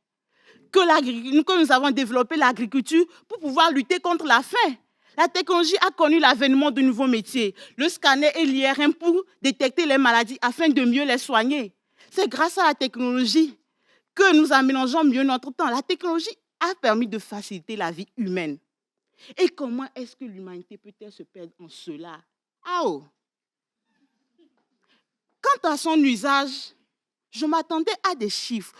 que nous avons développé l'agriculture pour pouvoir lutter contre la faim. La technologie a connu l'avènement de nouveaux métiers, le scanner et l'IRM pour détecter les maladies afin de mieux les soigner. C'est grâce à la technologie que nous aménageons mieux notre temps. La technologie a permis de faciliter la vie humaine. Et comment est-ce que l'humanité peut-elle se perdre en cela? Oh. Quant à son usage, je m'attendais à des chiffres.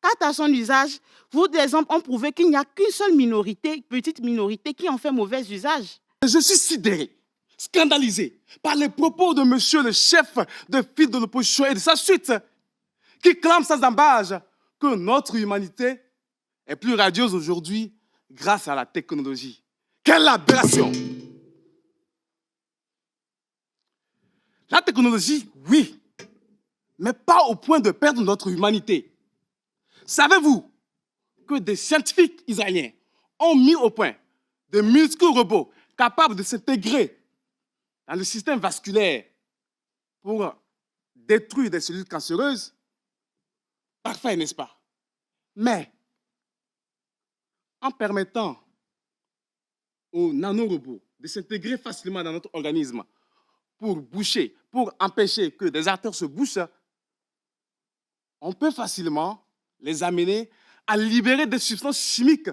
Quant à son usage, vous, des hommes, ont prouvé qu'il n'y a qu'une seule minorité, petite minorité, qui en fait mauvais usage. Je suis sidéré, scandalisé par les propos de monsieur le chef de file de l'opposition et de sa suite, qui clame sans embâche que notre humanité est plus radieuse aujourd'hui grâce à la technologie. Quelle aberration! La technologie, oui, mais pas au point de perdre notre humanité. Savez-vous que des scientifiques israéliens ont mis au point des muscles robots capables de s'intégrer dans le système vasculaire pour détruire des cellules cancéreuses? Parfait, n'est-ce pas? Mais en permettant aux nanorobots de s'intégrer facilement dans notre organisme pour boucher, pour empêcher que des artères se bouchent, on peut facilement les amener à libérer des substances chimiques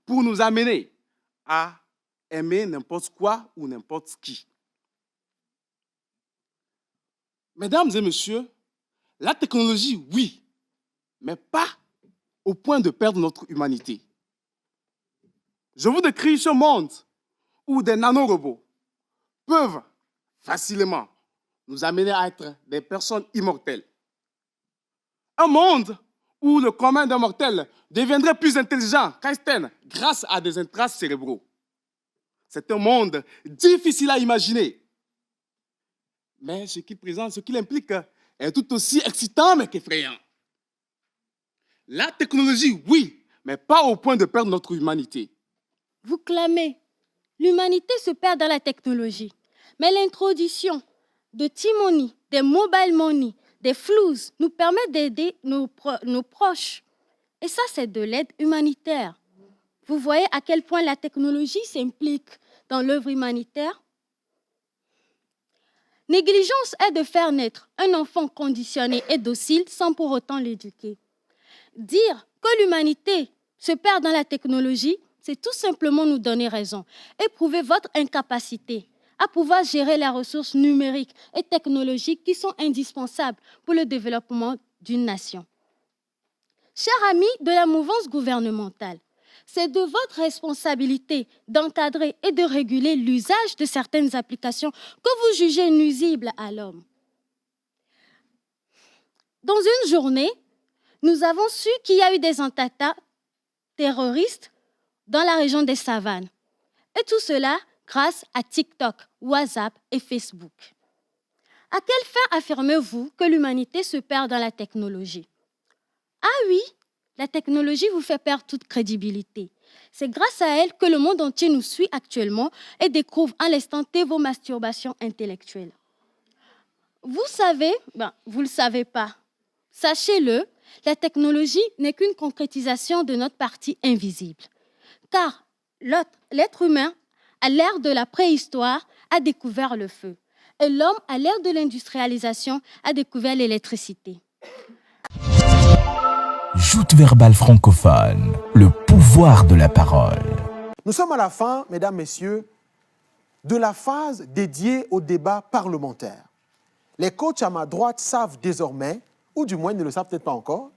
pour nous amener à aimer n'importe quoi ou n'importe qui. Mesdames et messieurs, la technologie, oui, mais pas au point de perdre notre humanité. Je vous décris ce monde où des nanorobots peuvent facilement nous amener à être des personnes immortelles. Un monde où le commun des mortels deviendrait plus intelligent qu'Einstein grâce à des intraces cérébraux. C'est un monde difficile à imaginer. Mais ce qu'il implique est tout aussi excitant mais qu'effrayant. La technologie, oui, mais pas au point de perdre notre humanité. Vous clamez, l'humanité se perd dans la technologie. Mais l'introduction de T-Money, des mobile money, des flous nous permet d'aider nos proches. Et ça, c'est de l'aide humanitaire. Vous voyez à quel point la technologie s'implique dans l'œuvre humanitaire? Négligence est de faire naître un enfant conditionné et docile sans pour autant l'éduquer. Dire que l'humanité se perd dans la technologie, c'est tout simplement nous donner raison et prouver votre incapacité à pouvoir gérer les ressources numériques et technologiques qui sont indispensables pour le développement d'une nation. Chers amis de la mouvance gouvernementale, c'est de votre responsabilité d'encadrer et de réguler l'usage de certaines applications que vous jugez nuisibles à l'homme. Dans une journée, nous avons su qu'il y a eu des attentats terroristes dans la région des Savanes. Et tout cela grâce à TikTok, WhatsApp et Facebook. À quelle fin affirmez-vous que l'humanité se perd dans la technologie? Ah oui, la technologie vous fait perdre toute crédibilité. C'est grâce à elle que le monde entier nous suit actuellement et découvre à l'instant T vos masturbations intellectuelles. Vous savez, vous ne le savez pas. Sachez-le, la technologie n'est qu'une concrétisation de notre partie invisible. Car l'être humain, à l'ère de la préhistoire, a découvert le feu. Et l'homme, à l'ère de l'industrialisation, a découvert l'électricité. Joute verbale francophone, le pouvoir de la parole. Nous sommes à la fin, mesdames, messieurs, de la phase dédiée au débat parlementaire. Les coachs à ma droite savent désormais, ou du moins ils ne le savent peut-être pas encore,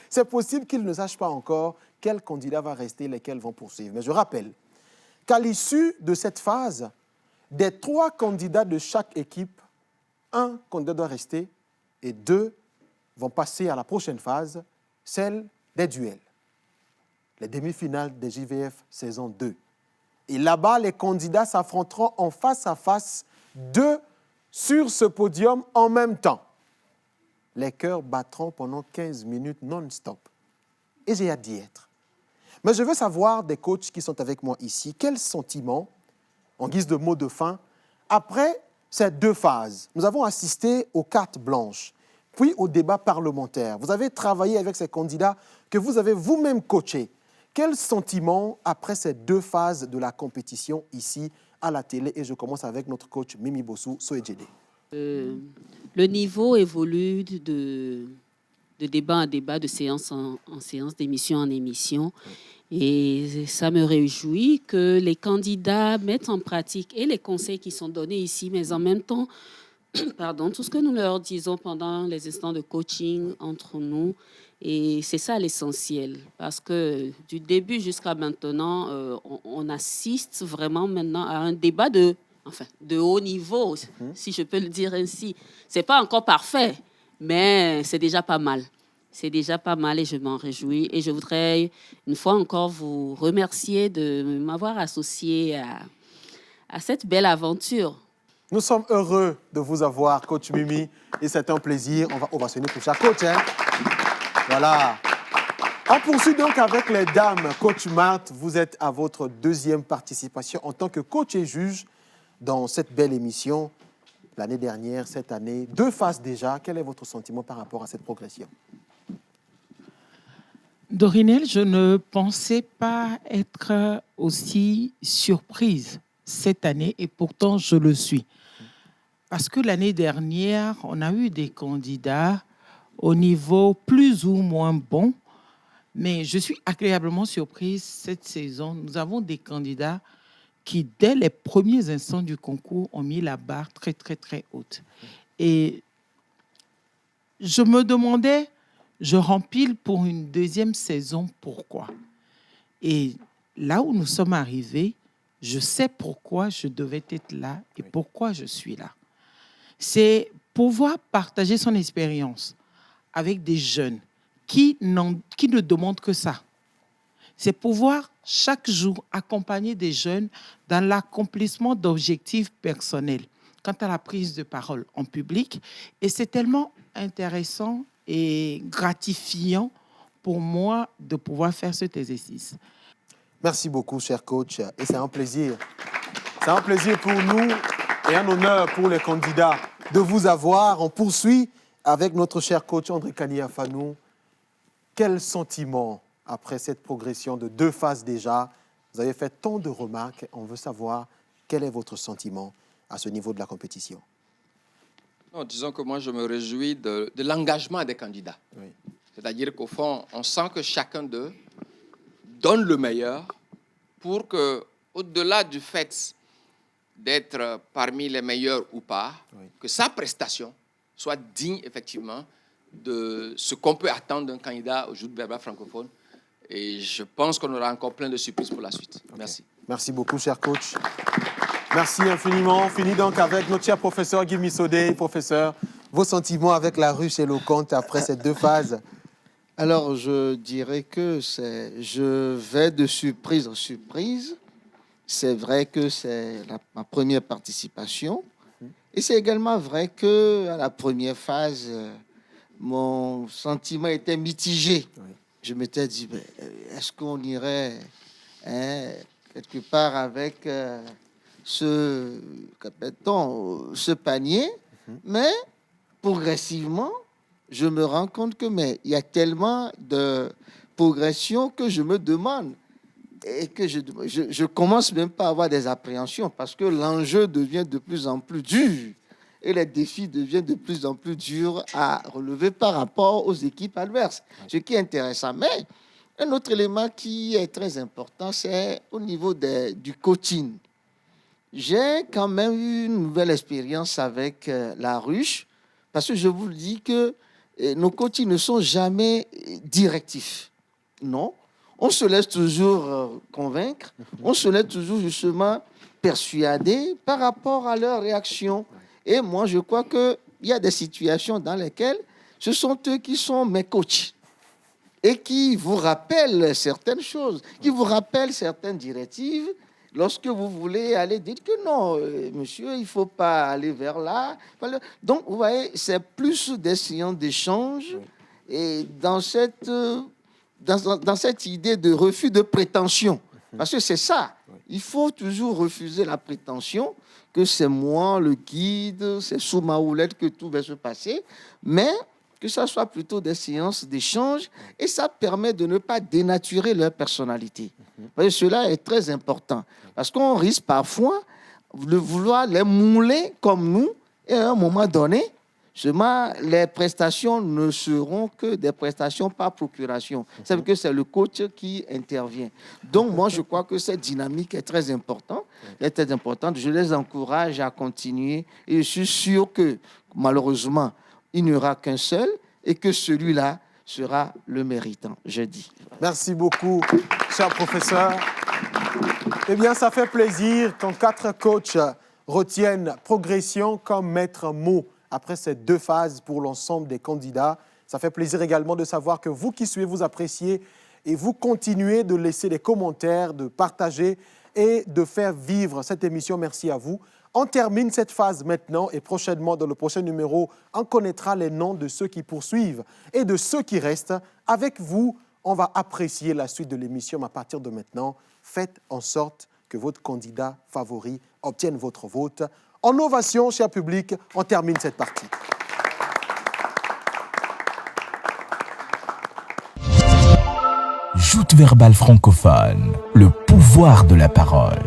c'est possible qu'ils ne sachent pas encore quel candidat va rester, lesquels vont poursuivre. Mais je rappelle qu'à l'issue de cette phase, des 3 candidats de chaque équipe, 1 candidat doit rester et 2 vont passer à la prochaine phase, celle des duels. Les demi-finales des JVF saison 2. Et là-bas, les candidats s'affronteront en face à face, 2 sur ce podium en même temps. Les cœurs battront pendant 15 minutes non-stop. Et j'ai hâte d'y être. Mais je veux savoir des coachs qui sont avec moi ici, quels sentiments, en guise de mot de fin, après ces 2 phases. Nous avons assisté aux cartes blanches, puis au débat parlementaire. Vous avez travaillé avec ces candidats que vous avez vous-même coachés. Quels sentiments après ces 2 phases de la compétition ici à la télé? Et je commence avec notre coach Mimi Bossou Soedjede. Le niveau évolue de débat en débat, de séance en séance, d'émission en émission. Et ça me réjouit que les candidats mettent en pratique et les conseils qui sont donnés ici, mais en même temps, tout ce que nous leur disons pendant les instants de coaching entre nous Et c'est ça l'essentiel, parce que du début jusqu'à maintenant, on assiste vraiment maintenant à un débat de haut niveau, si je peux le dire ainsi. C'est pas encore parfait, mais c'est déjà pas mal. C'est déjà pas mal et je m'en réjouis. Et je voudrais une fois encore vous remercier de m'avoir associé à cette belle aventure. Nous sommes heureux de vous avoir, coach Mimi, et c'est un plaisir. On va sonner pour chaque coach. Voilà. On poursuit donc avec les dames. Coach Marthe, vous êtes à votre deuxième participation en tant que coach et juge dans cette belle émission. L'année dernière, cette année, 2 phases déjà. Quel est votre sentiment par rapport à cette progression? Dorinel, je ne pensais pas être aussi surprise cette année et pourtant je le suis. Parce que l'année dernière, on a eu des candidats au niveau plus ou moins bon, mais je suis agréablement surprise cette saison. Nous avons des candidats qui, dès les premiers instants du concours, ont mis la barre très, très, très haute. Et je me demandais, je rempile pour une deuxième saison, pourquoi? Et là où nous sommes arrivés, je sais pourquoi je devais être là et pourquoi je suis là. C'est pouvoir partager son expérience avec des jeunes qui ne demandent que ça. C'est pouvoir chaque jour accompagner des jeunes dans l'accomplissement d'objectifs personnels quant à la prise de parole en public. Et c'est tellement intéressant et gratifiant pour moi de pouvoir faire cet exercice. Merci beaucoup, cher coach. Et c'est un plaisir. C'est un plaisir pour nous et un honneur pour les candidats de vous avoir. On poursuit avec notre cher coach André Kani-Afanou. Quel sentiment après cette progression de 2 phases déjà? Vous avez fait tant de remarques. On veut savoir quel est votre sentiment à ce niveau de la compétition. Non, disons que moi, je me réjouis de l'engagement des candidats. Oui. C'est-à-dire qu'au fond, on sent que chacun d'eux donne le meilleur pour que, au-delà du fait d'être parmi les meilleurs ou pas, que sa prestation soit digne, effectivement, de ce qu'on peut attendre d'un candidat au joute verbal francophone. Et je pense qu'on aura encore plein de surprises pour la suite. Okay. Merci. Merci beaucoup, cher coach. Merci infiniment. On finit donc avec notre cher professeur Guy Missodé. Professeur, vos sentiments avec la ruche éloquente après ces 2 phases? Alors, je dirais que je vais de surprise en surprise. C'est vrai que c'est ma première participation. Et c'est également vrai qu'à la première phase, mon sentiment était mitigé. Oui. Je m'étais dit, est-ce qu'on irait quelque part avec ce panier? Mais progressivement, je me rends compte que il y a tellement de progression que je me demande et que je commence même pas à avoir des appréhensions parce que l'enjeu devient de plus en plus dur et les défis deviennent de plus en plus durs à relever par rapport aux équipes adverses, ce qui est intéressant. Mais un autre élément qui est très important, c'est au niveau du coaching. J'ai quand même eu une nouvelle expérience avec la ruche parce que je vous le dis que nos coachings ne sont jamais directifs. Non. On se laisse toujours convaincre, on se laisse toujours justement persuader par rapport à leur réaction. Et moi, je crois qu'il y a des situations dans lesquelles ce sont eux qui sont mes coachs et qui vous rappellent certaines choses, qui vous rappellent certaines directives. Lorsque vous voulez aller, dites que non, monsieur, il ne faut pas aller vers là. Donc, vous voyez, c'est plus des séances d'échange et dans cette idée de refus de prétention. Parce que c'est ça. Il faut toujours refuser la prétention que c'est moi, le guide, c'est sous ma houlette que tout va se passer. Mais que ça soit plutôt des séances d'échange et ça permet de ne pas dénaturer leur personnalité. Et cela est très important parce qu'on risque parfois de vouloir les mouler comme nous et à un moment donné, seulement les prestations ne seront que des prestations par procuration. C'est que c'est le coach qui intervient. Donc moi, je crois que cette dynamique est très importante. Elle est très importante. Je les encourage à continuer et je suis sûr que malheureusement, il n'y aura qu'un seul et que celui-là sera le méritant jeudi. Merci beaucoup, cher professeur. Eh bien, ça fait plaisir quand 4 coachs retiennent progression comme maître mot après ces 2 phases pour l'ensemble des candidats. Ça fait plaisir également de savoir que vous qui suivez, vous appréciez et vous continuez de laisser des commentaires, de partager et de faire vivre cette émission. Merci à vous. On termine cette phase maintenant et prochainement, dans le prochain numéro, on connaîtra les noms de ceux qui poursuivent et de ceux qui restent. Avec vous, on va apprécier la suite de l'émission. À partir de maintenant, faites en sorte que votre candidat favori obtienne votre vote. En ovation, cher public, on termine cette partie. Joute verbale francophone, le pouvoir de la parole.